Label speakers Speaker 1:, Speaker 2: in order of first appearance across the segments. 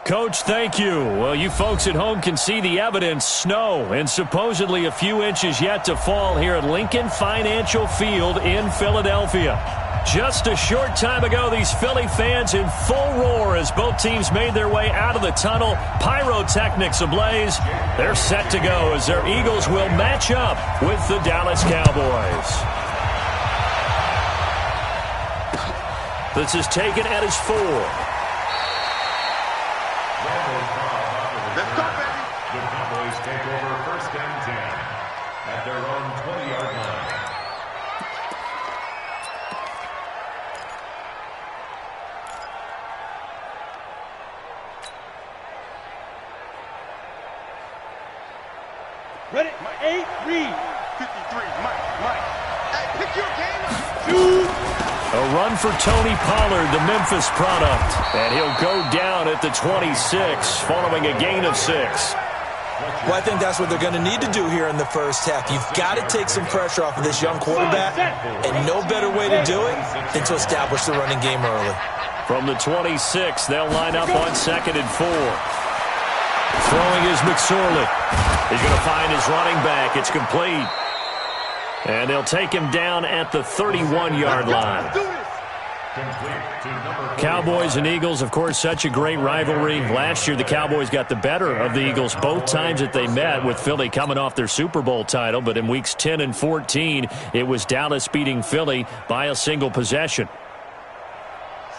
Speaker 1: Coach, thank you. Well, you folks at home can see the evidence. Snow and supposedly a few inches yet to fall here at Lincoln Financial Field in Philadelphia. Just a short time ago, these Philly fans in full roar as both teams made their way out of the tunnel. Pyrotechnics ablaze. They're set to go as their Eagles will match up with the Dallas Cowboys. This is taken at his 4.
Speaker 2: Let's go, baby. The Cowboys take over 1st and 10 at their own 20-yard line.
Speaker 3: Ready? 8, read.
Speaker 2: 53, Mike. Hey, pick your game up.
Speaker 3: Shoot.
Speaker 1: A run for Tony Pollard, the Memphis product. And he'll go down at the 26 following a gain of 6.
Speaker 4: Well, I think that's what they're going to need to do here in the first half. You've got to take some pressure off of this young quarterback, and no better way to do it than to establish the running game early.
Speaker 1: From the 26, they'll line up on 2nd and 4. Throwing is McSorley. He's going to find his running back. It's complete. And they'll take him down at the 31-yard line. Cowboys and Eagles, of course, such a great rivalry. Last year, the Cowboys got the better of the Eagles both times that they met, with Philly coming off their Super Bowl title. But in weeks 10 and 14, it was Dallas beating Philly by a single possession.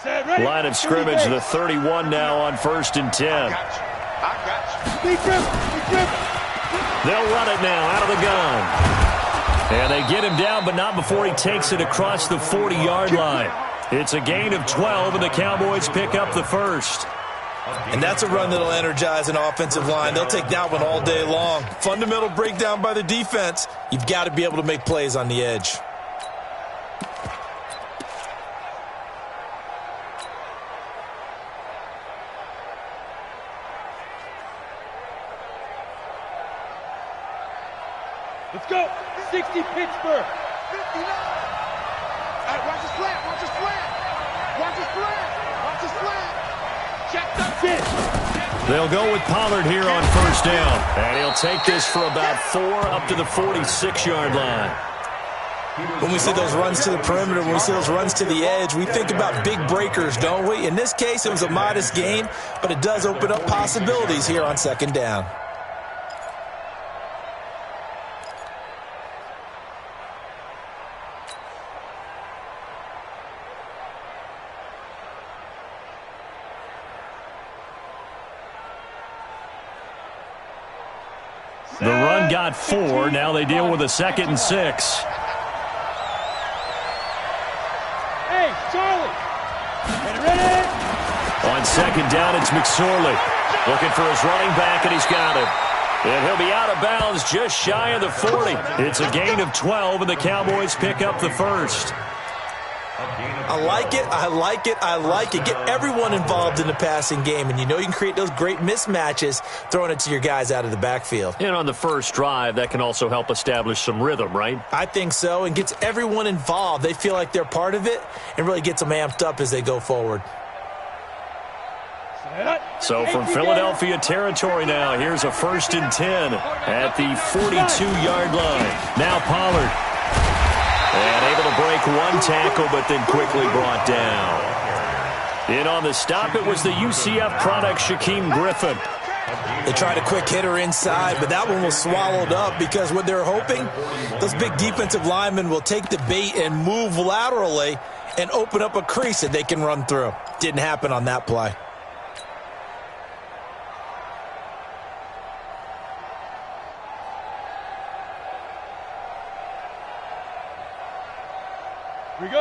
Speaker 1: Line of scrimmage, the 31 now on 1st and 10.
Speaker 2: I got you.
Speaker 1: They'll run it now out of the gun. And they get him down, but not before he takes it across the 40-yard line. It's a gain of 12, and the Cowboys pick up the first.
Speaker 4: And that's a run that'll energize an offensive line. They'll take that one all day long. Fundamental breakdown by the defense. You've got to be able to make plays on the edge.
Speaker 3: Let's go. 60 Pittsburgh.
Speaker 2: 59. All right, watch his slant. Watch his slant. Watch his slant. Watch his slant. Check the pitch.
Speaker 1: They'll go with Pollard here on 1st down. And he'll take this for about 4 up to the 46-yard line.
Speaker 4: When we see those runs to the perimeter, when we see those runs to the edge, we think about big breakers, don't we? In this case, it was a modest gain, but it does open up possibilities here on 2nd down.
Speaker 1: The run got 4. Now they deal with a 2nd and 6.
Speaker 3: Hey, Charlie. Ready?
Speaker 1: On 2nd down, it's McSorley. Looking for his running back, and he's got him. And he'll be out of bounds just shy of the 40. It's a gain of 12, and the Cowboys pick up the first.
Speaker 4: I like it, I like it, I like it. Get everyone involved in the passing game, and you know you can create those great mismatches throwing it to your guys out of the backfield.
Speaker 1: And on the first drive, that can also help establish some rhythm, right?
Speaker 4: I think so, and gets everyone involved. They feel like they're part of it and really gets them amped up as they go forward.
Speaker 1: So from Philadelphia territory now, here's a 1st and 10 at the 42-yard line. Now Pollard. And able to break one tackle, but then quickly brought down. In on the stop, it was the UCF product, Shaquem Griffin.
Speaker 4: They tried a quick hitter inside, but that one was swallowed up because what they're hoping, those big defensive linemen will take the bait and move laterally and open up a crease that they can run through. Didn't happen on that play.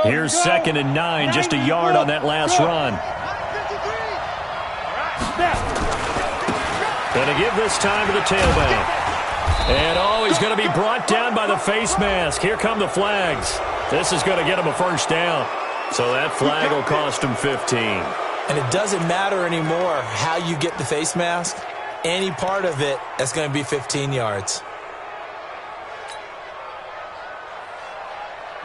Speaker 1: Here's 2nd and 9, just a yard on that last run. Going to give this time to the tailback. And, he's going to be brought down by the face mask. Here come the flags. This is going to get him a 1st down. So that flag will cost him 15.
Speaker 4: And it doesn't matter anymore how you get the face mask. Any part of it, that's going to be 15 yards.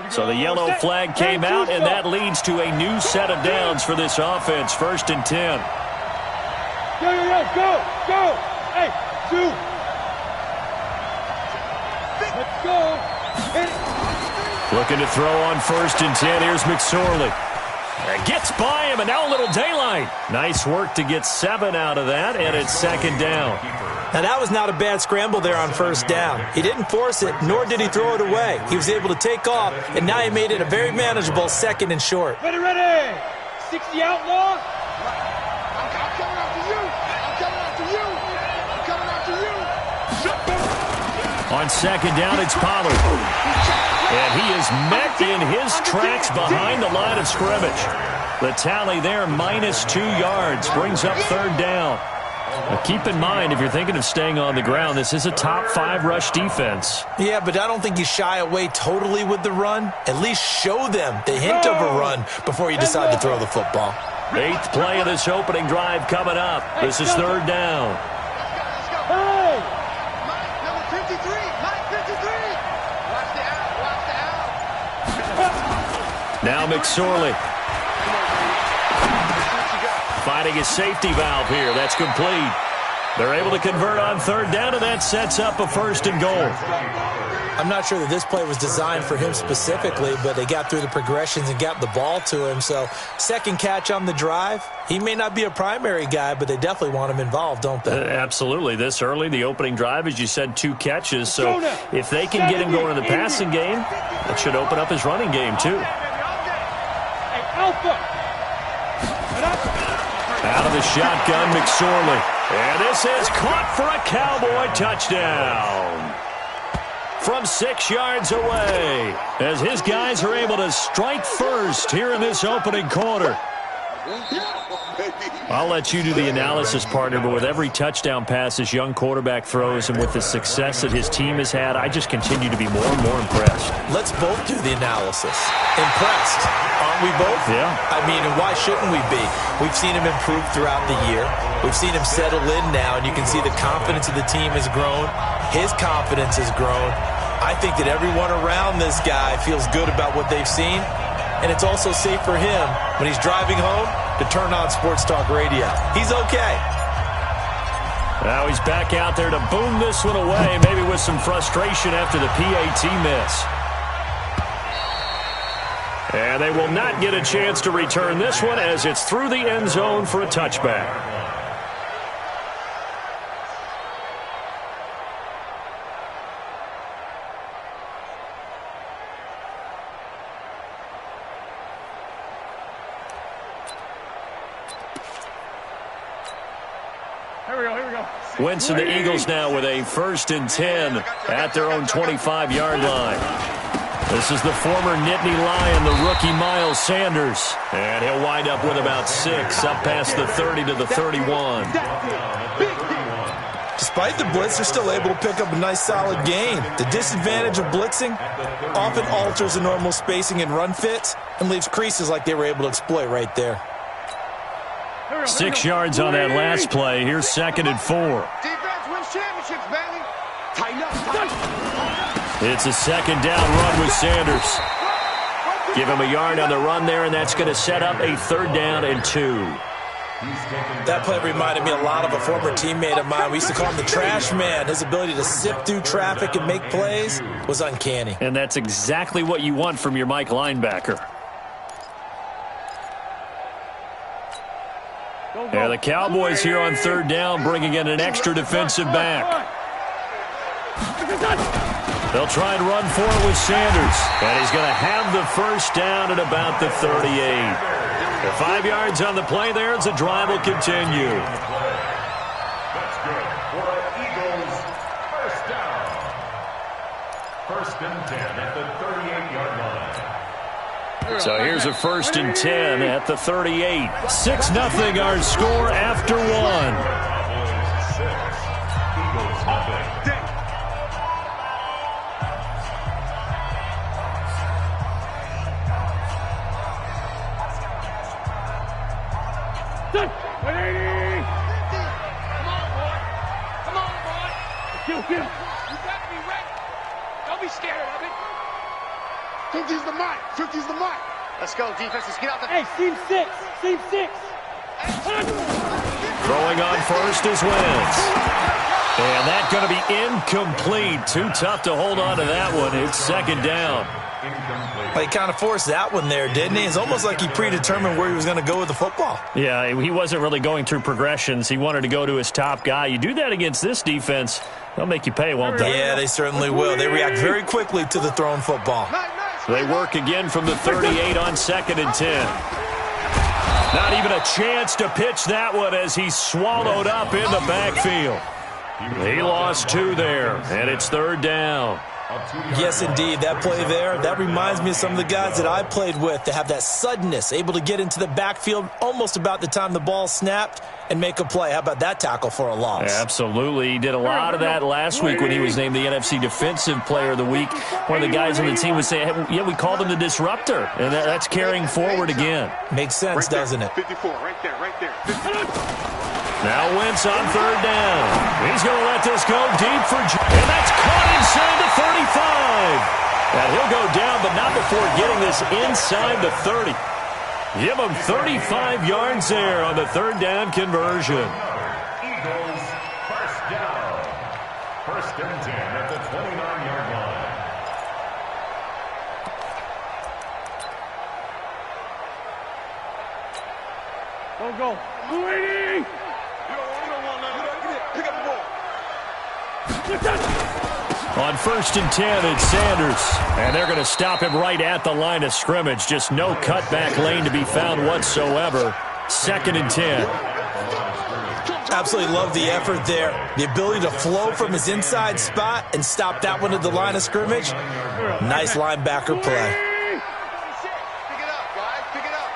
Speaker 1: So the yellow flag came out, and that leads to a new set of downs for this offense. 1st and 10.
Speaker 3: Go! Go! Hey, 2. Let's go. Hit it.
Speaker 1: Looking to throw on 1st and 10. Here's McSorley. Gets by him, and now a little daylight. Nice work to get 7 out of that, and it's 2nd down.
Speaker 4: Now, that was not a bad scramble there on 1st down. He didn't force it, nor did he throw it away. He was able to take off, and now he made it a very manageable 2nd and short.
Speaker 3: Ready! 60 outlaw.
Speaker 2: I'm coming after you. I'm coming after you. I'm coming after you.
Speaker 1: On 2nd down, it's Pollard. And he is met in his tracks behind the line of scrimmage. The tally there, -2 yards, brings up 3rd down. Now keep in mind, if you're thinking of staying on the ground, this is a top 5 rush defense.
Speaker 4: Yeah, but I don't think you shy away totally with the run. At least show them the hint of a run before you decide to throw the football.
Speaker 1: 8th play of this opening drive coming up. This is 3rd down.
Speaker 3: Hey!
Speaker 2: Number 53. Mike 53. Watch the out. Watch the out.
Speaker 1: Now McSorley. Finding his safety valve here. That's complete. They're able to convert on 3rd down, and that sets up a 1st and goal.
Speaker 4: I'm not sure that this play was designed for him specifically, but they got through the progressions and got the ball to him. So 2nd catch on the drive. He may not be a primary guy, but they definitely want him involved, don't they?
Speaker 1: Absolutely. This early, the opening drive, as you said, 2 catches. So if they can get him going in the passing game, that should open up his running game too.
Speaker 3: Hey, Alpha!
Speaker 1: Out of the shotgun, McSorley. And this is caught for a Cowboy touchdown. From 6 yards away, as his guys are able to strike first here in this opening quarter. I'll let you do the analysis, partner, but with every touchdown pass this young quarterback throws and with the success that his team has had, I just continue to be more and more impressed.
Speaker 4: Let's both do the analysis. Impressed, aren't we both?
Speaker 1: Yeah.
Speaker 4: I mean, and why shouldn't we be? We've seen him improve throughout the year. We've seen him settle in now, and you can see the confidence of the team has grown. His confidence has grown. I think that everyone around this guy feels good about what they've seen, and it's also safe for him when he's driving home to turn on Sports Talk Radio. He's okay.
Speaker 1: Now he's back out there to boom this one away, maybe with some frustration after the PAT miss. And they will not get a chance to return this one as it's through the end zone for a touchback. Wentz and the Eagles now with a 1st and 10 at their own 25-yard line. This is the former Nittany Lion, the rookie Miles Sanders. And he'll wind up with about 6, up past the 30 to the 31.
Speaker 4: Despite the blitz, they're still able to pick up a nice, solid gain. The disadvantage of blitzing often alters the normal spacing and run fits and leaves creases like they were able to exploit right there.
Speaker 1: 6 yards on that last play. Here's 2nd and 4.
Speaker 2: Defense wins championships, baby. Tighten up.
Speaker 1: It's a 2nd down run with Sanders. Give him a yard on the run there, and that's going to set up a 3rd down and 2.
Speaker 4: That play reminded me a lot of a former teammate of mine. We used to call him the trash man. His ability to sift through traffic and make plays was uncanny.
Speaker 1: And that's exactly what you want from your Mike linebacker. Yeah, the Cowboys here on 3rd down, bringing in an extra defensive back. They'll try and run for it with Sanders. And he's going to have the 1st down at about the 38. 5 yards on the play there as the drive will continue.
Speaker 5: That's good for Eagles 1st down. 1st and 10 at the 38-yard line.
Speaker 1: So here's a 1st and 10 at the 38. 6-0 our score after 1.
Speaker 5: Eagles nothing.
Speaker 3: Done. 180.
Speaker 2: Come on, boy.
Speaker 3: Kill.
Speaker 2: You gotta be ready. Don't be scared of it. 50's the mic. 50's the mic. Let's go, defense. Let's get out the...
Speaker 3: Hey, seam 6. Seam 6.
Speaker 1: Throwing on first is Wentz. And that's going to be incomplete. Too tough to hold on to that one. It's second down.
Speaker 4: Well, he kind of forced that one there, didn't he? It's almost like he predetermined where he was going to go with the football.
Speaker 1: Yeah, he wasn't really going through progressions. He wanted to go to his top guy. You do that against this defense, they'll make you pay, won't they?
Speaker 4: Yeah, they certainly will. They react very quickly to the thrown football.
Speaker 1: They work again from the 38 on 2nd and 10. Not even a chance to pitch that one as he's swallowed up in the backfield. He lost 2 there, and it's 3rd down.
Speaker 4: Yes, indeed. That play there, that reminds me of some of the guys that I played with that have that suddenness, able to get into the backfield almost about the time the ball snapped and make a play. How about that tackle for a loss?
Speaker 1: Absolutely. He did a lot of that last week when he was named the NFC Defensive Player of the Week. One of the guys on the team would say, hey, yeah, we called him the disruptor, and that's carrying forward again.
Speaker 4: Makes sense, doesn't it?
Speaker 2: 54, right there, right there. 54.
Speaker 1: Now Wentz on 3rd down. He's going to let this go deep for and that's caught inside the 35. And he'll go down, but not before getting this inside the 30. Give him 35 yards there on the 3rd down conversion.
Speaker 5: Eagles, first down. 1st and 10 at the 29-yard line.
Speaker 3: Don't go. 280.
Speaker 2: Pick up the ball.
Speaker 1: On 1st and 10, it's Sanders. And they're going to stop him right at the line of scrimmage. Just no cutback lane to be found whatsoever. 2nd and 10.
Speaker 4: Absolutely love the effort there. The ability to flow from his inside spot and stop that one at the line of scrimmage. Nice linebacker play.
Speaker 2: Pick it up, guys. Pick it up.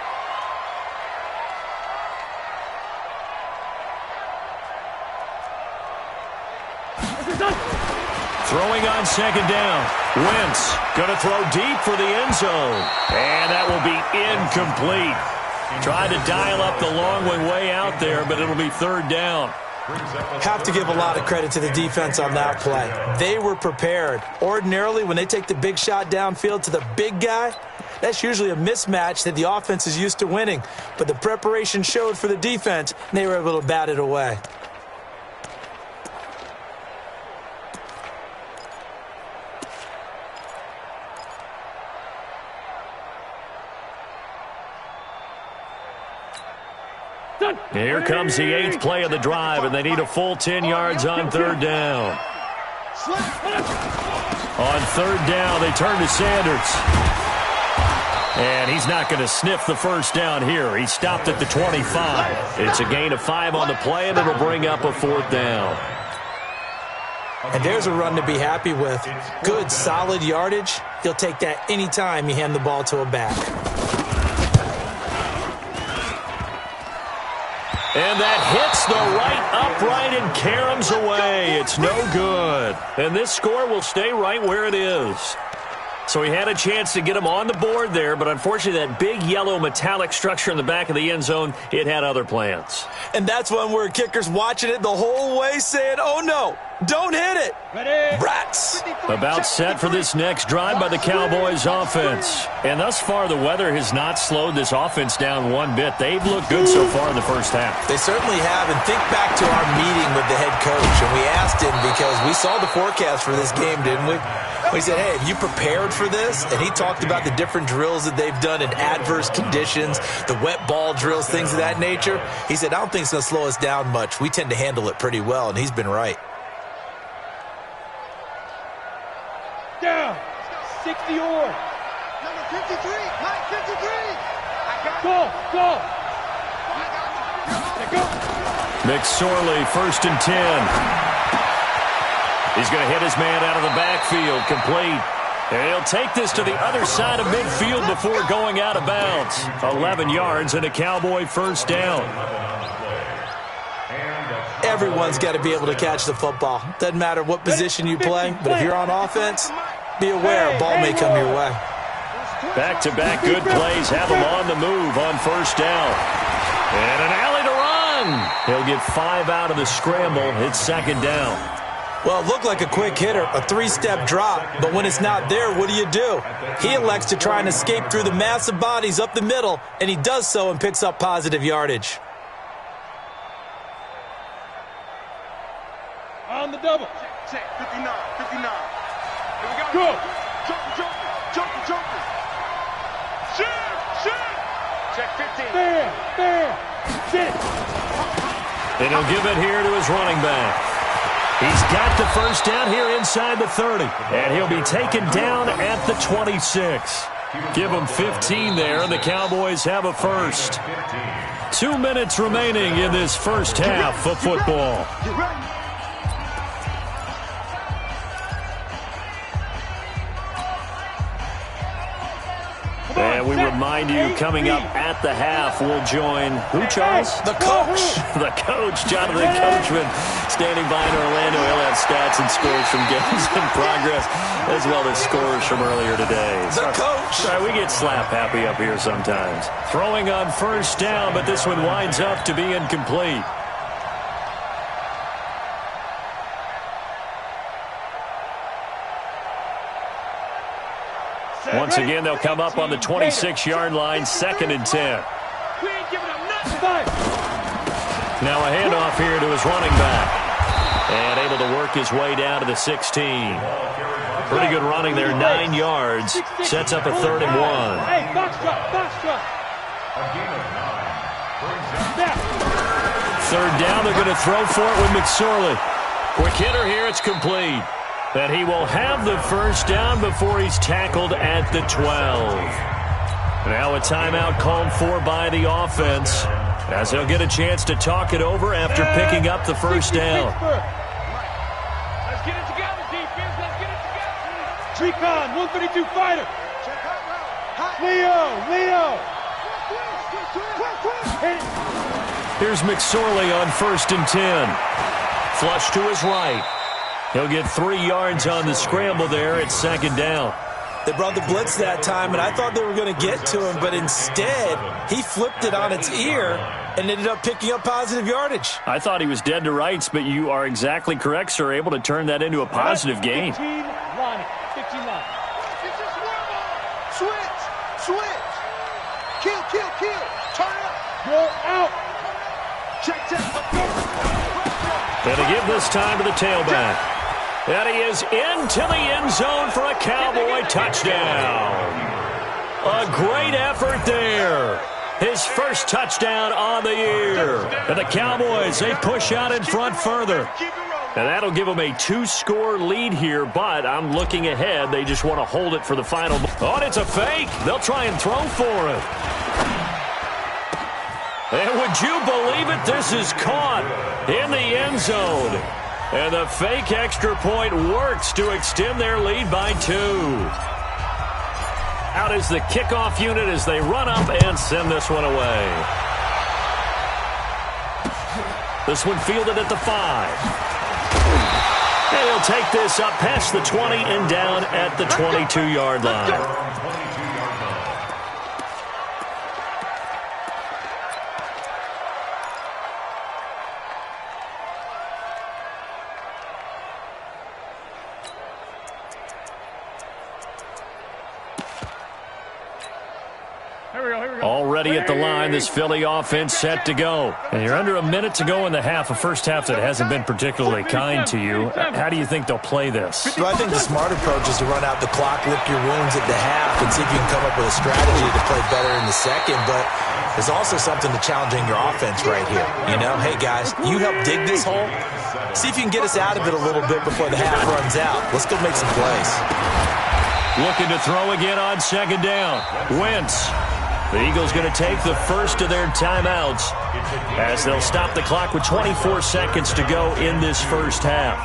Speaker 1: Throwing on 2nd down. Wentz going to throw deep for the end zone. And that will be incomplete. Tried to dial up the long one way out there, but it'll be 3rd down.
Speaker 4: Have to give a lot of credit to the defense on that play. They were prepared. Ordinarily, when they take the big shot downfield to the big guy, that's usually a mismatch that the offense is used to winning. But the preparation showed for the defense, and they were able to bat it away.
Speaker 1: Here comes the 8th play of the drive, and they need a full 10 yards on 3rd down. On 3rd down, they turn to Sanders. And he's not going to sniff the 1st down here. He stopped at the 25. It's a gain of 5 on the play, and it'll bring up a 4th down.
Speaker 4: And there's a run to be happy with. Good, solid yardage. He'll take that anytime you hand the ball to a back.
Speaker 1: And that hits the right upright and caroms away. It's no good. And this score will stay right where it is. So he had a chance to get him on the board there, but unfortunately that big yellow metallic structure in the back of the end zone, it had other plans.
Speaker 4: And that's one where kicker's watching it the whole way saying, oh no, don't hit it.
Speaker 3: Ready.
Speaker 4: Rats.
Speaker 1: About set for this next drive by the Cowboys offense. And thus far the weather has not slowed this offense down one bit. They've looked good so far in the first half.
Speaker 4: They certainly have. And think back to our meeting with the head coach. And we asked him because we saw the forecast for this game, didn't we? We said, hey, have you prepared for this? And he talked about the different drills that they've done in adverse conditions, the wet ball drills, things of that nature. He said, I don't think it's going to slow us down much. We tend to handle it pretty well, and he's been right.
Speaker 3: Down. 60 or.
Speaker 2: Number 53. Mike 53.
Speaker 3: Go.
Speaker 1: McSorley, 1st and 10. He's going to hit his man out of the backfield, complete. And he'll take this to the other side of midfield before going out of bounds. 11 yards and a Cowboy 1st down.
Speaker 4: Everyone's got to be able to catch the football. Doesn't matter what position you play, but if you're on offense, be aware a ball may come your way.
Speaker 1: Back-to-back good plays have him on the move on 1st down. And an alley to run. He'll get 5 out of the scramble. It's 2nd down.
Speaker 4: Well, it looked like a quick hitter, a 3-step drop, but when it's not there, what do? He elects to try and escape through the massive bodies up the middle, and he does so and picks up positive yardage.
Speaker 3: on the double.
Speaker 2: Check, 59, 59. Here we go.
Speaker 3: Go.
Speaker 2: Joker. Shoot. Check 15.
Speaker 3: Bam. Sit.
Speaker 1: And he'll give it here to his running back. He's got the first down here inside the 30. And he'll be taken down at the 26. Give him 15 there, and the Cowboys have a first. 2 minutes remaining in this first half of football.
Speaker 2: Get ready.
Speaker 1: And we remind you, coming up at the half, we'll join who, Charles?
Speaker 4: The coach.
Speaker 1: The coach, Jonathan Coachman, standing by in Orlando. He'll have stats and scores from games in progress, as well as scores from earlier today.
Speaker 4: The coach.
Speaker 1: Sorry, we get slap happy up here sometimes. Throwing on first down, but this one winds up to be incomplete. Once again, they'll come up on the 26-yard line, 2nd and 10.
Speaker 3: We ain't giving up nothing.
Speaker 1: Now a handoff here to his running back. And able to work his way down to the 16. Pretty good running there, 9 yards. Sets up a 3rd and 1.
Speaker 3: Hey, box truck.
Speaker 1: Third down, they're going to throw for it with McSorley. Quick hitter here, it's complete. And he will have the first down before he's tackled at the 12. Now a timeout called for by the offense, as he'll get a chance to talk it over after picking up the first down.
Speaker 3: Let's get it together, defense. Let's get it together. Recon, 132 fighter. Leo.
Speaker 1: Here's McSorley on 1st and 10. Flush to his right. He'll get 3 yards on the scramble there at 2nd down.
Speaker 4: They brought the blitz that time, and I thought they were going to get to him, but instead, he flipped it on its ear and ended up picking up positive yardage.
Speaker 1: I thought he was dead to rights, but you are exactly correct, sir. Able to turn that into a positive gain.
Speaker 3: 15 line.
Speaker 2: It's just one more. Switch. Kill. Turn it up.
Speaker 3: Go out.
Speaker 2: Check.
Speaker 1: And to give this time to the tailback. And he is into the end zone for a Cowboy touchdown. A great effort there. His first touchdown on the year. And the Cowboys, they push out in front further. And that'll give them a 2-score lead here, but I'm looking ahead. They just want to hold it for the final. Oh, and it's a fake. They'll try and throw for it. And would you believe it? This is caught in the end zone. And the fake extra point works to extend their lead by 2. Out is the kickoff unit as they run up and send this one away. This one fielded at the 5. And he'll take this up past the 20 and down at the 22-yard line. Already at the line, this Philly offense set to go. And you're under a minute to go in the half, a first half that hasn't been particularly kind to you. How do you think they'll play this?
Speaker 4: Well, I think the smart approach is to run out the clock, lick your wounds at the half, and see if you can come up with a strategy to play better in the second. But there's also something to challenging your offense right here. You know, hey, guys, you help dig this hole. See if you can get us out of it a little bit before the half runs out. Let's go make some plays.
Speaker 1: Looking to throw again on 2nd down. Wentz. The Eagles going to take the first of their timeouts as they'll stop the clock with 24 seconds to go in this first half.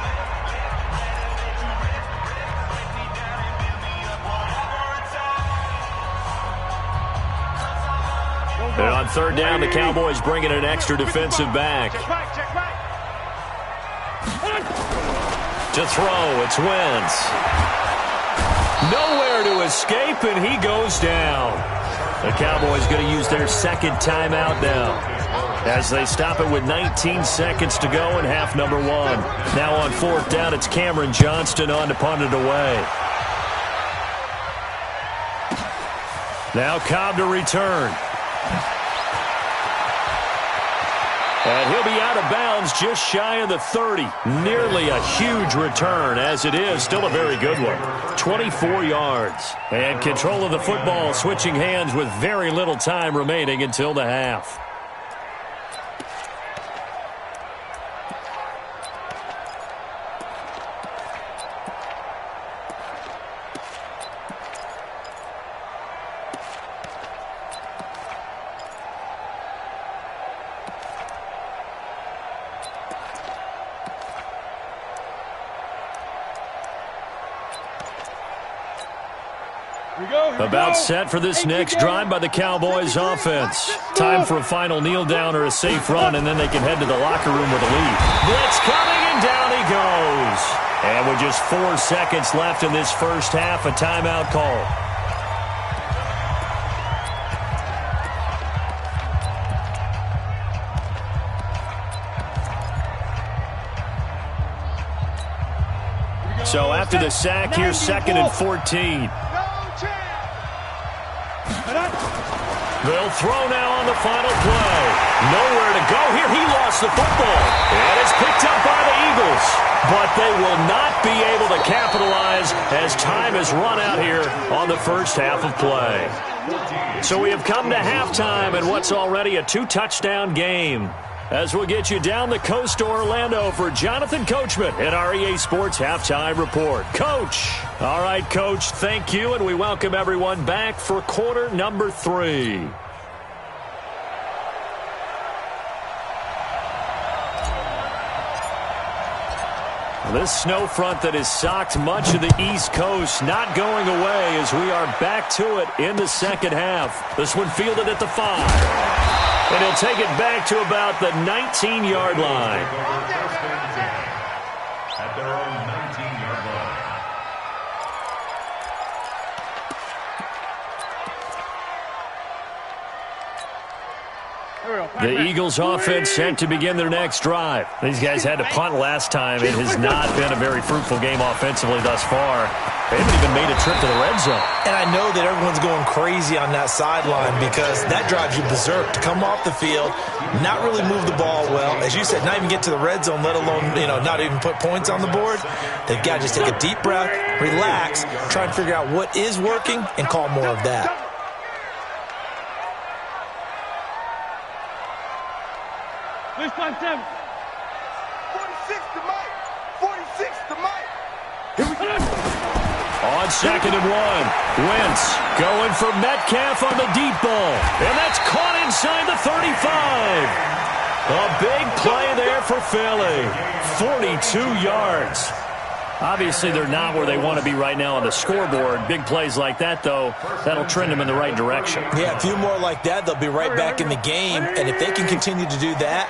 Speaker 1: And on 3rd down, the Cowboys bringing an extra defensive back. To throw, it's Wentz. Nowhere to escape, and he goes down. The Cowboys going to use their 2nd timeout now as they stop it with 19 seconds to go in half number 1. Now on 4th down, it's Cameron Johnston on to punt it away. Now Cobb to return. And he'll be out of bounds just shy of the 30. Nearly a huge return, as it is still a very good one. 24 yards. And control of the football switching hands with very little time remaining until the half. About set for this next drive by the Cowboys offense. Time for a final kneel down or a safe run, and then they can head to the locker room with a lead. Blitz coming, and down he goes. And with just 4 seconds left in this first half, a timeout call. So after the sack, here's 2nd and 14. They'll throw now on the final play. Nowhere to go here. He lost the football. And it's picked up by the Eagles. But they will not be able to capitalize as time has run out here on the first half of play. So we have come to halftime in what's already a 2-touchdown game. As we'll get you down the coast to Orlando for Jonathan Coachman at our EA Sports Halftime Report. Coach. All right, Coach, thank you, and we welcome everyone back for quarter number 3. This snow front that has socked much of the East Coast not going away as we are back to it in the second half. This one fielded at the 5. And he'll take it back to about the 19-yard line.
Speaker 5: At their own 19-yard line.
Speaker 1: The Eagles offense set to begin their next drive. These guys had to punt last time. It has not been a very fruitful game offensively thus far. They haven't even made a trip to the red zone.
Speaker 4: And I know that everyone's going crazy on that sideline because that drives you berserk to come off the field, not really move the ball well. As you said, not even get to the red zone, let alone, not even put points on the board. They've got to just take a deep breath, relax, try and figure out what is working and call more of that.
Speaker 3: This time, 7.
Speaker 2: 46 to Mike. 46 to Mike.
Speaker 3: Here we go.
Speaker 1: On 2nd and 1, Wentz going for Metcalf on the deep ball. And that's caught inside the 35. A big play there for Philly. 42 yards. Obviously, they're not where they want to be right now on the scoreboard. Big plays like that, though, that'll trend them in the right direction.
Speaker 4: Yeah, a few more like that, they'll be right back in the game. And if they can continue to do that,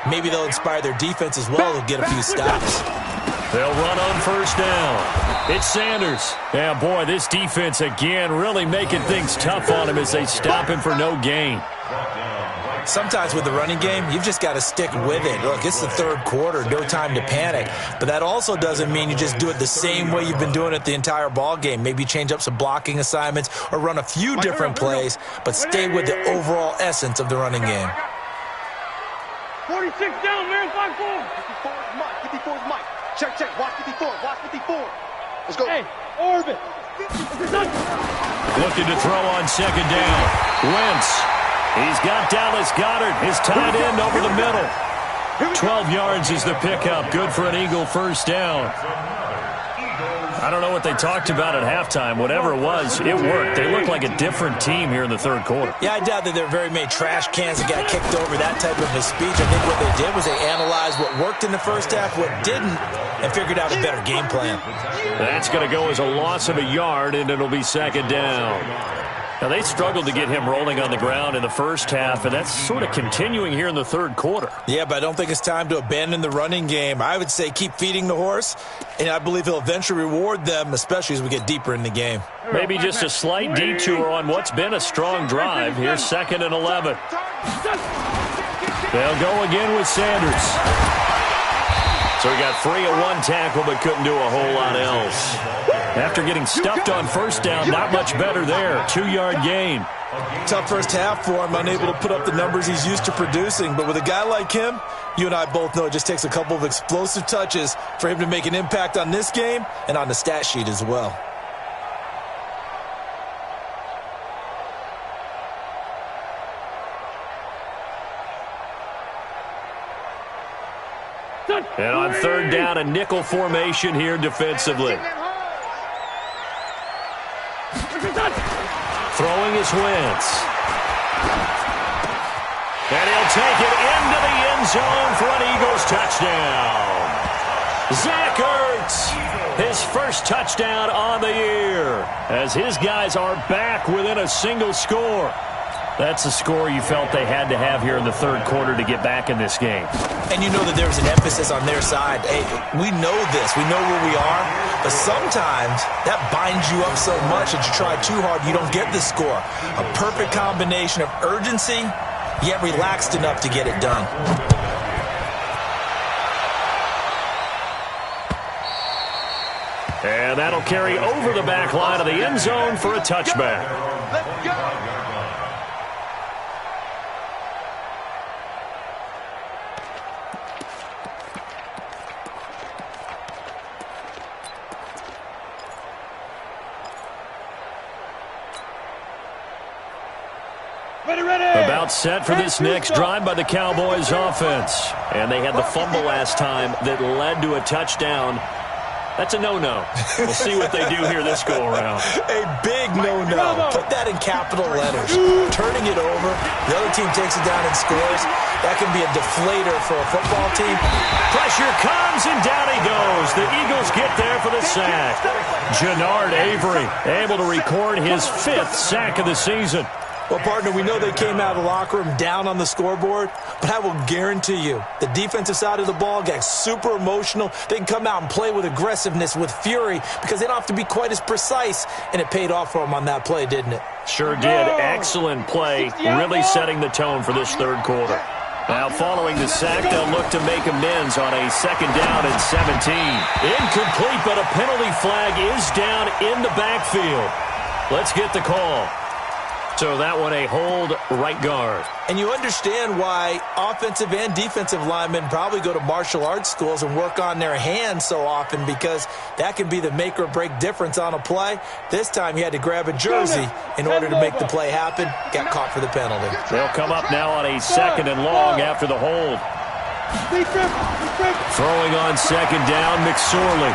Speaker 4: maybe they'll inspire their defense as well. They'll get a few stops.
Speaker 1: They'll run on first down. It's Sanders. Yeah, boy, this defense again really making things tough on him as they stop him for no gain.
Speaker 4: Sometimes with the running game, you've just got to stick with it. Look, it's the third quarter, no time to panic. But that also doesn't mean you just do it the same way you've been doing it the entire ball game. Maybe change up some blocking assignments or run a few different plays, but stay with the overall essence of the running game.
Speaker 3: 46 down, man. 5-4.
Speaker 2: 54 is Mike. 54 is Mike. Check. Watch 54. Watch 54. Let's go.
Speaker 3: Hey, Orbit.
Speaker 1: Looking to throw on 2nd down. Wentz. He's got Dallas Goedert, his tight end over the middle. 12 yards is the pickup. Good for an Eagle first down. I don't know what they talked about at halftime. Whatever it was, it worked. They look like a different team here in the third quarter.
Speaker 4: Yeah, I doubt that there were very many trash cans that got kicked over, that type of a speech. I think what they did was they analyzed what worked in the first half, what didn't, and figured out a better game plan.
Speaker 1: That's going to go as a loss of a yard, and it'll be 2nd down. Now, they struggled to get him rolling on the ground in the first half, and that's sort of continuing here in the third quarter.
Speaker 4: Yeah, but I don't think it's time to abandon the running game. I would say keep feeding the horse, and I believe he'll eventually reward them, especially as we get deeper in the game.
Speaker 1: Maybe just a slight detour on what's been a strong drive. Here's 2nd and 11. They'll go again with Sanders. So he got free of one tackle but couldn't do a whole lot else. After getting stuffed on first down, not much better there. 2-yard gain.
Speaker 4: Tough first half for him, unable to put up the numbers he's used to producing. But with a guy like him, you and I both know it just takes a couple of explosive touches for him to make an impact on this game and on the stat sheet as well.
Speaker 1: And on third down, a nickel formation here defensively. Throwing his Wentz. And he'll take it into the end zone for an Eagles touchdown. Zach Ertz, his first touchdown on the year, as his guys are back within a single score. That's a score you felt they had to have here in the third quarter to get back in this game.
Speaker 4: And you know that there was an emphasis on their side. Hey, we know this. We know where we are. But sometimes that binds you up so much that you try too hard, you don't get the score. A perfect combination of urgency, yet relaxed enough to get it done.
Speaker 1: And that'll carry over the back line of the end zone for a touchback.
Speaker 2: Let's go.
Speaker 1: About set for this next drive by the Cowboys offense. And they had the fumble last time that led to a touchdown. That's a no-no. We'll see what they do here this go-around.
Speaker 4: A big no-no. Put that in capital letters. Turning it over, the other team takes it down and scores. That can be a deflator for a football team.
Speaker 1: Pressure comes, and down he goes. The Eagles get there for the sack. Jannard Avery able to record his 5th sack of the season.
Speaker 4: Well, partner, we know they came out of the locker room down on the scoreboard, but I will guarantee you the defensive side of the ball got super emotional. They can come out and play with aggressiveness, with fury, because they don't have to be quite as precise, and it paid off for them on that play, didn't it?
Speaker 1: Sure did. Excellent play, really setting the tone for this third quarter. Now, following the sack, they'll look to make amends on a second down and 17. Incomplete, but a penalty flag is down in the backfield. Let's get the call. So that one a hold right guard.
Speaker 4: And you understand why offensive and defensive linemen probably go to martial arts schools and work on their hands so often, because that can be the make or break difference on a play. This time he had to grab a jersey in order to make the play happen. Got caught for the penalty.
Speaker 1: They'll come up now on a second and long after the hold. Throwing on second down, McSorley.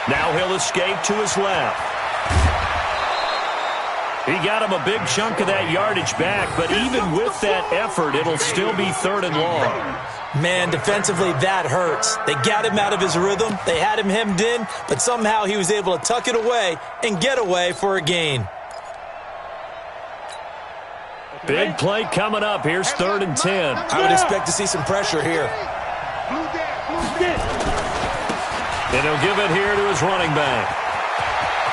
Speaker 1: Now he'll escape to his left. He got him a big chunk of that yardage back, but even with that effort, it'll still be third and long.
Speaker 4: Man, defensively, that hurts. They got him out of his rhythm. They had him hemmed in, but somehow he was able to tuck it away and get away for a gain.
Speaker 1: Big play coming up. Here's third and 10.
Speaker 4: I would expect to see some pressure here.
Speaker 1: And he'll give it here to his running back.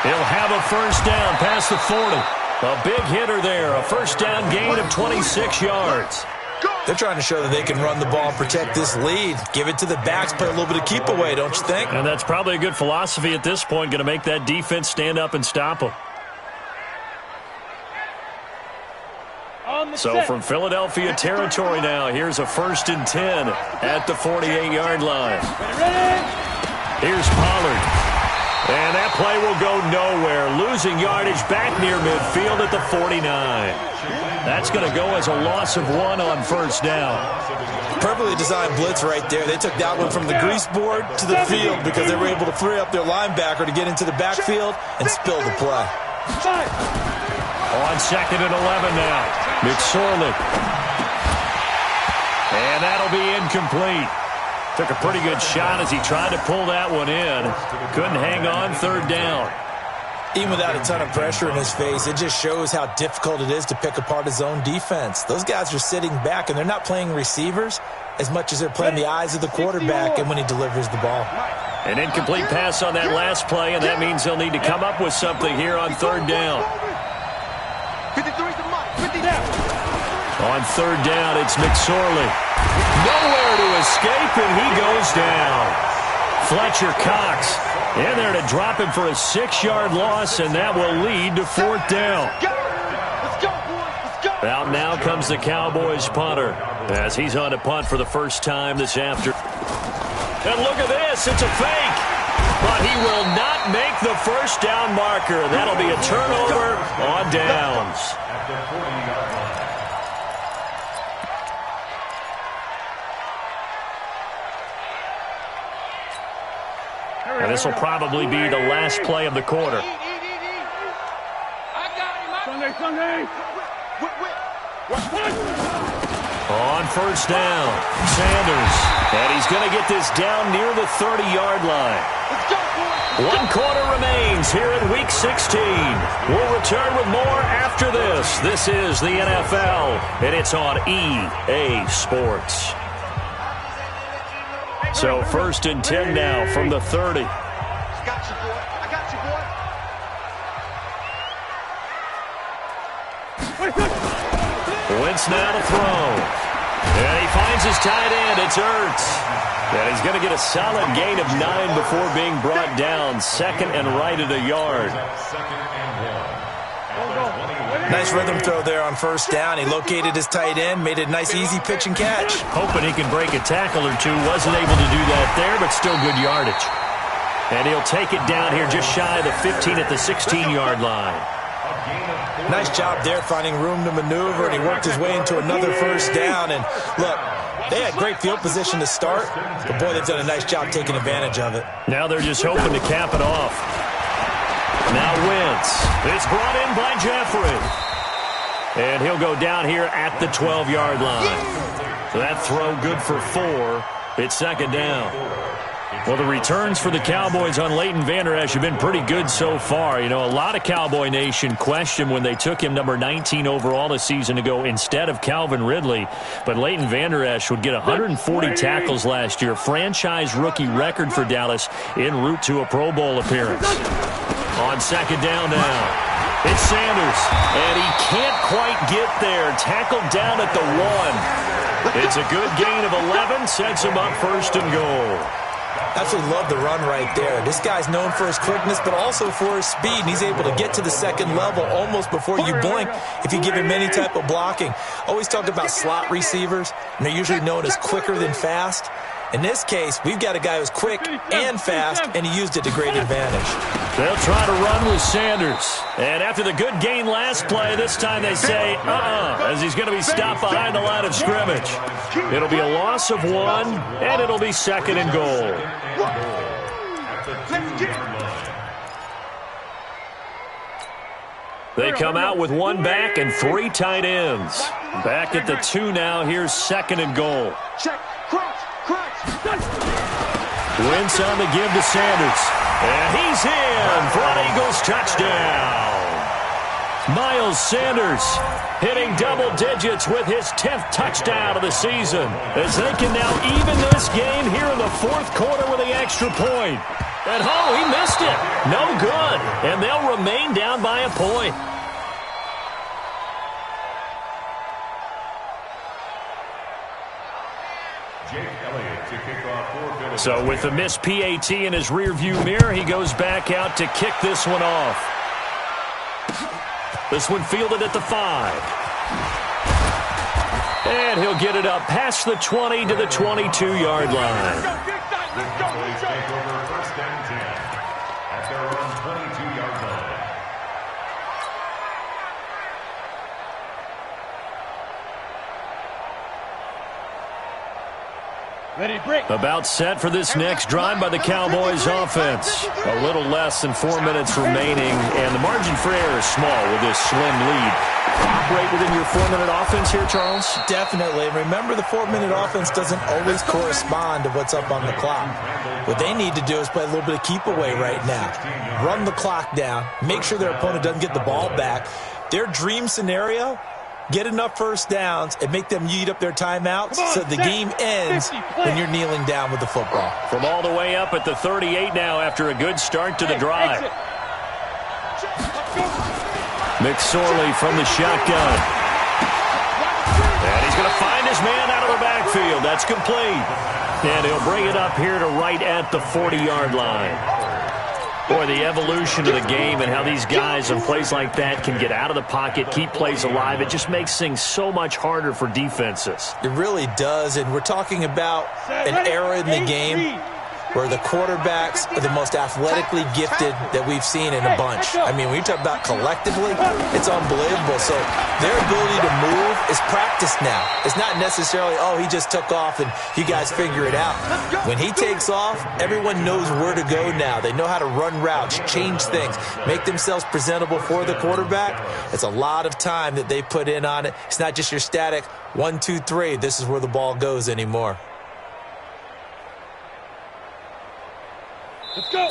Speaker 1: He'll have a first down past the 40. A big hitter there, a first down gain of 26 yards.
Speaker 4: They're trying to show that they can run the ball and protect this lead. Give it to the backs, play a little bit of keep away, don't you think?
Speaker 1: And that's probably a good philosophy at this point, going to make that defense stand up and stop them. So from Philadelphia territory now, here's a first and 10 at the 48-yard line. Here's Pollard. And that play will go nowhere. Losing yardage back near midfield at the 49. That's going to go as a loss of 1 on first down.
Speaker 4: Perfectly designed blitz right there. They took that one from the grease board to the field because they were able to free up their linebacker to get into the backfield and spill the play.
Speaker 1: On second and 11 now. McSorley. And that'll be incomplete. Took a pretty good shot as he tried to pull that one in. Couldn't hang on, third down.
Speaker 4: Even without a ton of pressure in his face, it just shows how difficult it is to pick apart his own defense. Those guys are sitting back, and they're not playing receivers as much as they're playing the eyes of the quarterback and when he delivers the ball.
Speaker 1: An incomplete pass on that last play, and that means they'll need to come up with something here on third down.
Speaker 2: 53's the mark. 50 down.
Speaker 1: On third down, it's McSorley. Nowhere to escape, and he goes down. Fletcher Cox in there to drop him for a 6-yard loss, and that will lead to 4th down.
Speaker 2: Let's go, boys. Let's go.
Speaker 1: Out now comes the Cowboys punter as he's on to punt for the first time this afternoon. And look at this. It's a fake. But he will not make the first down marker. That'll be a turnover on downs.
Speaker 5: At the 40-yard line.
Speaker 1: And this will probably be the last play of the quarter.
Speaker 3: Sunday.
Speaker 1: On first down, Sanders. And he's going to get this down near the 30-yard line.
Speaker 2: Let's go, boys.
Speaker 1: 1 quarter remains here in Week 16. We'll return with more after this. This is the NFL, and it's on EA Sports. So 1st and 10 now from the 30.
Speaker 2: I got you, boy. I got you, boy.
Speaker 1: Wentz now to throw. And he finds his tight end. It's Ertz. And he's going to get a solid gain of 9 before being brought down. 2nd and right at a yard.
Speaker 4: Nice rhythm throw there on first down. He located his tight end, made it a nice, easy pitch and catch.
Speaker 1: Hoping he can break a tackle or two. Wasn't able to do that there, but still good yardage. And he'll take it down here just shy of the 15 at the 16-yard line.
Speaker 4: Nice job there finding room to maneuver, and he worked his way into another first down. And look, they had great field position to start, but boy, they've done a nice job taking advantage of it.
Speaker 1: Now they're just hoping to cap it off. Now Wentz. It's brought in by Jeffrey. And he'll go down here at the 12-yard line. So that throw good for 4. It's 2nd down. Well, the returns for the Cowboys on Leighton Vander Esch have been pretty good so far. You know, a lot of Cowboy Nation questioned when they took him number 19 overall a season ago instead of Calvin Ridley. But Leighton Vander Esch would get 140 tackles last year, franchise rookie record for Dallas en route to a Pro Bowl appearance. On 2nd down now, it's Sanders, and he can't quite get there. Tackled down at the 1. It's a good gain of 11, sets him up 1st and goal.
Speaker 4: Absolutely love the run right there. This guy's known for his quickness, but also for his speed, and he's able to get to the 2nd level almost before you blink if you give him any type of blocking. Always talk about slot receivers, and they're usually known as quicker than fast. In this case, we've got a guy who's quick and fast, and he used it to great advantage.
Speaker 1: They'll try to run with Sanders. And after the good gain last play, this time they say, as he's going to be stopped behind the line of scrimmage. It'll be a loss of 1, and it'll be 2nd and goal. They come out with 1 back and 3 tight ends. Back at the 2 now. Here's 2nd and goal.
Speaker 2: Check.
Speaker 1: Wentz on the give to Sanders. And he's in for an Eagles touchdown. Miles Sanders hitting double digits with his 10th touchdown of the season, as they can now even this game here in the 4th quarter with the extra point. And he missed it. No good. And they'll remain down by a point. So with the missed PAT in his rearview mirror, he goes back out to kick this one off. This one fielded at the 5. And he'll get it up past the 20 to the 22-yard line.
Speaker 5: First and 10 at their own 22-yard line.
Speaker 3: Ready, break.
Speaker 1: About set for this next drive by the Cowboys offense. A little less than 4 minutes remaining, and the margin for error is small with this slim lead. Operate within your 4-minute offense here, Charles?
Speaker 4: Definitely. And remember, the 4-minute offense doesn't always correspond to what's up on the clock. What they need to do is play a little bit of keep away right now. Run the clock down. Make sure their opponent doesn't get the ball back. Their dream scenario, get enough first downs and make them eat up their timeouts so the game ends when you're kneeling down with the football.
Speaker 1: From all the way up at the 38 now after a good start to the drive. McSorley from the shotgun. And he's going to find a his man out of the backfield. That's complete. And he'll bring it up here to right at the 40-yard line. Boy, the evolution of the game and how these guys in plays like that can get out of the pocket, keep plays alive, it just makes things so much harder for defenses.
Speaker 4: It really does, and we're talking about an era in the game where the quarterbacks are the most athletically gifted that we've seen in a bunch. I mean, when you talk about collectively, it's unbelievable. So their ability to move is practiced now. It's not necessarily, oh, he just took off and you guys figure it out. When he takes off, everyone knows where to go now. They know how to run routes, change things, make themselves presentable for the quarterback. It's a lot of time that they put in on it. It's not just your static 1, 2, 3. This is where the ball goes anymore.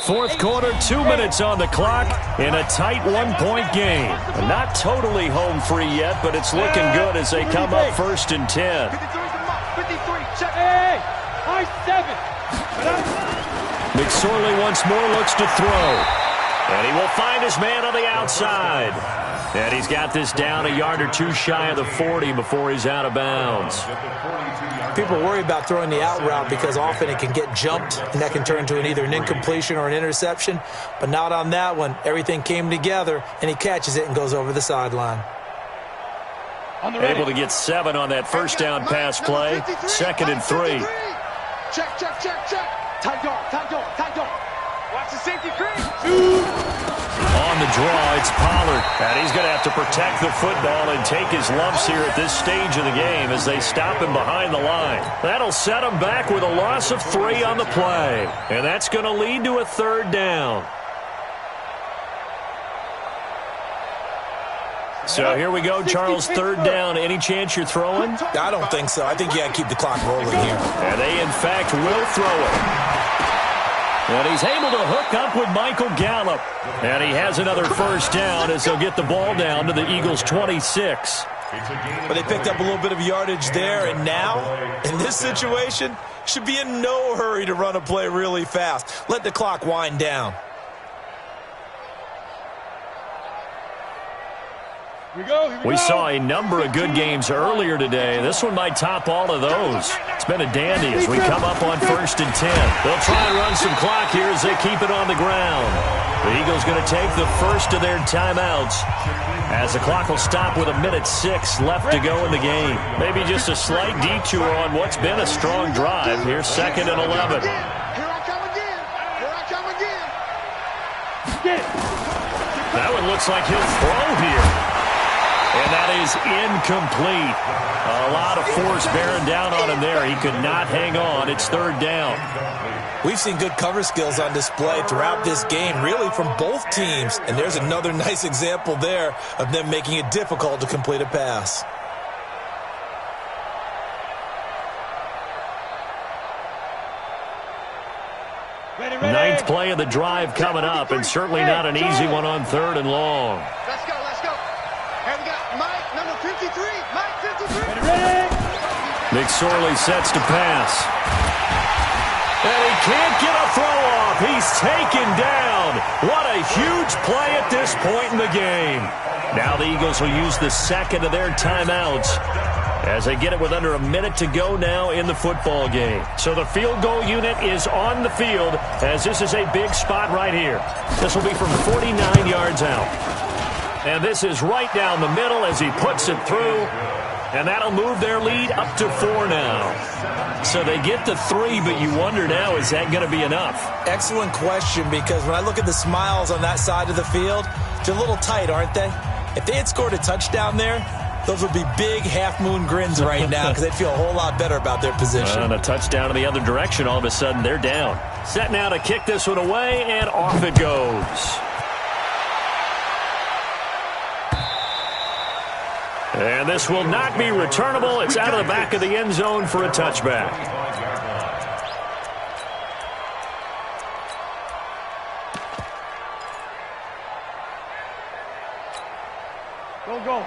Speaker 1: Fourth quarter, 2 minutes on the clock in a tight one-point game. Not totally home free yet, but it's looking good as they come up 1st and 10.
Speaker 3: 53, check. Hey, I-7.
Speaker 1: McSorley once more looks to throw. And he will find his man on the outside. And he's got this down a yard or two shy of the 40 before he's out of bounds.
Speaker 4: People worry about throwing the out route because often it can get jumped, and that can turn into either an incompletion or an interception. But not on that one. Everything came together, and he catches it and goes over the sideline.
Speaker 1: Able to get 7 on that first down pass play. 2nd and 3.
Speaker 2: Check, check, check, check. Tight dog, tight dog, tight dog. Watch the safety crease.
Speaker 1: On the draw, it's Pollard. And he's going to have to protect the football and take his lumps here at this stage of the game as they stop him behind the line. That'll set him back with a loss of 3 on the play. And that's going to lead to a 3rd down. So here we go, Charles, 3rd down. Any chance you're throwing?
Speaker 4: I don't think so. I think you got to keep the clock rolling here.
Speaker 1: And they, in fact, will throw it. And he's able to hook up with Michael Gallup. And he has another first down as they'll get the ball down to the Eagles' 26.
Speaker 4: But they picked up a little bit of yardage there, and now, in this situation, should be in no hurry to run a play really fast. Let the clock wind down.
Speaker 1: We saw a number of good games earlier today. This one might top all of those. It's been a dandy as we come up on 1st and 10. They'll try and run some clock here as they keep it on the ground. The Eagles going to take the first of their timeouts as the clock will stop with 1:06 left to go in the game. Maybe just a slight detour on what's been a strong drive. Here's 2nd and 11.
Speaker 2: Here I come again. Here I come again.
Speaker 1: That one looks like he'll throw here. And that is incomplete. A lot of force bearing down on him there. He could not hang on. It's 3rd down.
Speaker 4: We've seen good cover skills on display throughout this game, really from both teams. And there's another nice example there of them making it difficult to complete a pass.
Speaker 1: Ninth play of the drive coming up, and certainly not an easy one on 3rd and long.
Speaker 2: Let's go, let's go. Here we go. Mike, number 53. Mike, 53.
Speaker 1: McSorley sets to pass. And he can't get a throw off. He's taken down. What a huge play at this point in the game. Now the Eagles will use the 2nd of their timeouts as they get it with under a minute to go now in the football game. So the field goal unit is on the field as this is a big spot right here. This will be from 49 yards out. And this is right down the middle as he puts it through. And that'll move their lead up to 4 now. So they get to 3, but you wonder now, is that going to be enough?
Speaker 4: Excellent question, because when I look at the smiles on that side of the field, they're a little tight, aren't they? If they had scored a touchdown there, those would be big half-moon grins right now because they'd feel a whole lot better about their position.
Speaker 1: And a touchdown in the other direction, all of a sudden they're down. Set now to kick this one away, and off it goes. And this will not be returnable. It's out of the back of the end zone for a touchback.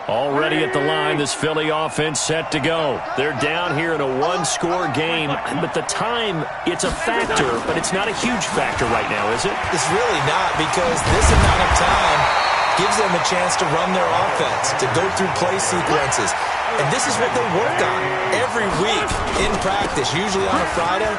Speaker 1: Already at the line, this Philly offense set to go. They're down here in a one-score game, but the time, it's a factor, but it's not a huge factor right now, is it?
Speaker 4: It's really not, because this amount of time gives them a chance to run their offense, to go through play sequences. And this is what they work on every week in practice, usually on a Friday.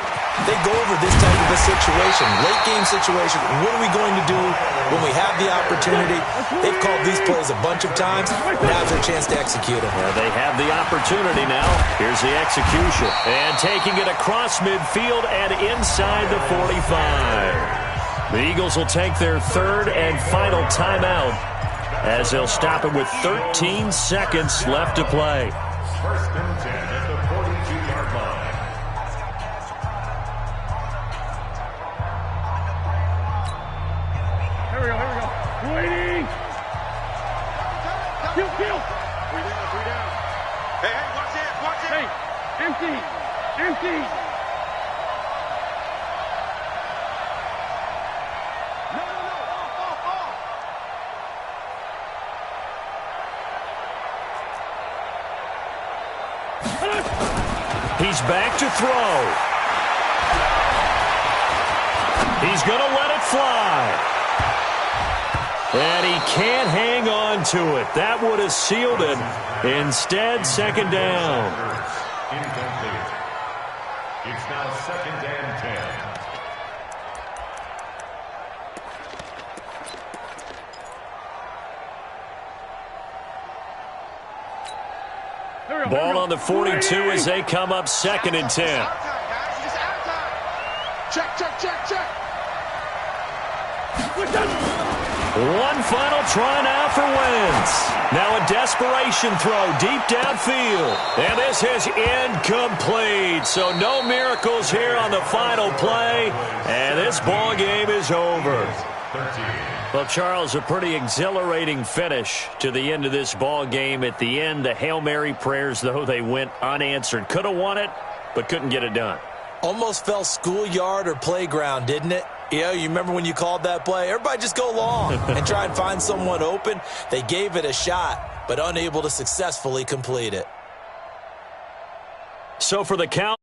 Speaker 4: They go over this type of a situation, late game situation. What are we going to do when we have the opportunity? They've called these plays a bunch of times. Now's their chance to execute them.
Speaker 1: Well, they have the opportunity now. Here's the execution. And taking it across midfield and inside the 45. The Eagles will take their third and final timeout as they'll stop it with 13 seconds left to play.
Speaker 5: First and 10 at the 42-yard line.
Speaker 3: Here we go. Waiting. Kill.
Speaker 2: 3 down. Hey, watch it.
Speaker 3: Hey, empty.
Speaker 2: No. Off.
Speaker 1: He's back to throw. He's going to let it fly. And he can't hang on to it. That would have sealed it. Instead, second down.
Speaker 5: Incomplete. It's now second and 10.
Speaker 1: Ball on the 42 as they come up second and 10.
Speaker 2: Out time, guys. It's out time. Check.
Speaker 1: One final try now for Wentz. Now a desperation throw deep downfield. And this is incomplete. So no miracles here on the final play. And this ball game is over.
Speaker 5: 13.
Speaker 1: Well, Charles, a pretty exhilarating finish to the end of this ball game. At the end, the Hail Mary prayers, though, they went unanswered. Could have won it, but couldn't get it done.
Speaker 4: Almost felt schoolyard or playground, didn't it? Yeah, you remember when you called that play? Everybody just go long and try and find someone open. They gave it a shot, but unable to successfully complete it.
Speaker 1: So for the count.